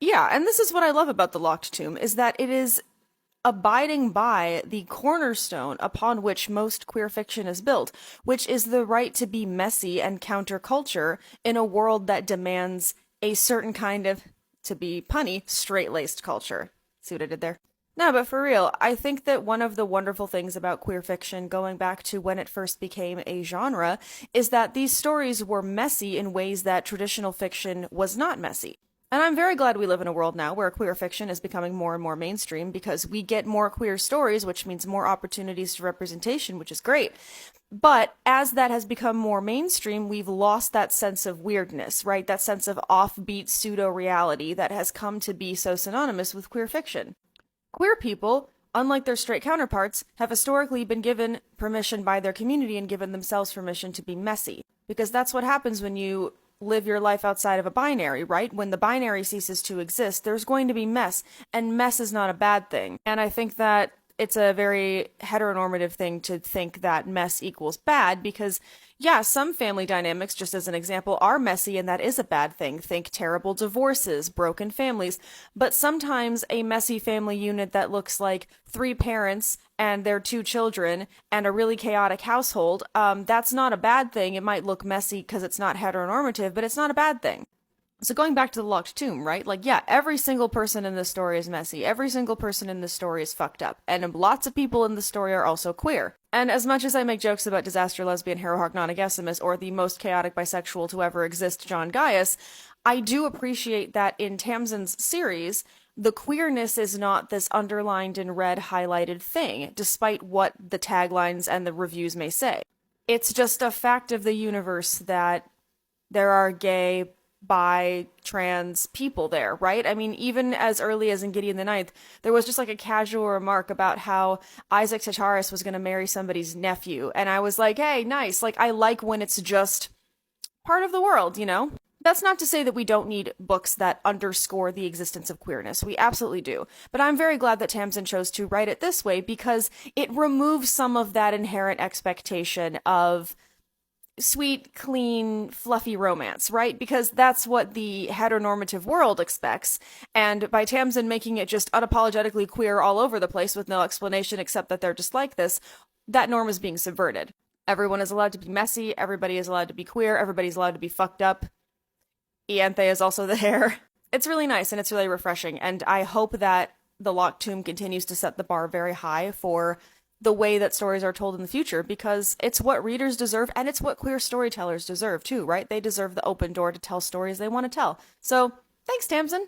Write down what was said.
Yeah, and this is what I love about The Locked Tomb is that it is abiding by the cornerstone upon which most queer fiction is built, which is the right to be messy and counterculture in a world that demands a certain kind of, to be punny, straight-laced culture. See what I did there? No, but for real, I think that one of the wonderful things about queer fiction, going back to when it first became a genre, is that these stories were messy in ways that traditional fiction was not messy. And I'm very glad we live in a world now where queer fiction is becoming more and more mainstream because we get more queer stories, which means more opportunities to representation, which is great. But as that has become more mainstream, we've lost that sense of weirdness, right? That sense of offbeat pseudo reality that has come to be so synonymous with queer fiction. Queer people, unlike their straight counterparts, have historically been given permission by their community and given themselves permission to be messy. Because that's what happens when you live your life outside of a binary, right? When the binary ceases to exist, there's going to be mess, and mess is not a bad thing. And I think that it's a very heteronormative thing to think that mess equals bad because, yeah, some family dynamics, just as an example, are messy and that is a bad thing. Think terrible divorces, broken families. But sometimes a messy family unit that looks like three parents and their two children and a really chaotic household, that's not a bad thing. It might look messy because it's not heteronormative, but it's not a bad thing. So going back to the locked tomb, right? Like, yeah, every single person in this story is messy. Every single person in this story is fucked up. And lots of people in the story are also queer. And as much as I make jokes about disaster lesbian hero Harknonagesimus or the most chaotic bisexual to ever exist, John Gaius, I do appreciate that in Tamsyn's series, the queerness is not this underlined in red highlighted thing, despite what the taglines and the reviews may say. It's just a fact of the universe that there are gay, bi, trans people there, right? I mean, even as early as in Gideon the Ninth, there was just like a casual remark about how Isaac Tataris was going to marry somebody's nephew. And I was like, hey, nice. Like, I like when it's just part of the world, you know? That's not to say that we don't need books that underscore the existence of queerness. We absolutely do. But I'm very glad that Tamsyn chose to write it this way because it removes some of that inherent expectation of sweet, clean, fluffy romance, right? Because that's what the heteronormative world expects. And by Tamsyn making it just unapologetically queer all over the place with no explanation except that they're just like this, that norm is being subverted. Everyone is allowed to be messy, everybody is allowed to be queer, everybody's allowed to be fucked up. Ianthe is also there. It's really nice and it's really refreshing, and I hope that The Locked Tomb continues to set the bar very high for the way that stories are told in the future, because it's what readers deserve and it's what queer storytellers deserve too, right? They deserve the open door to tell stories they want to tell. So, thanks, Tamsyn.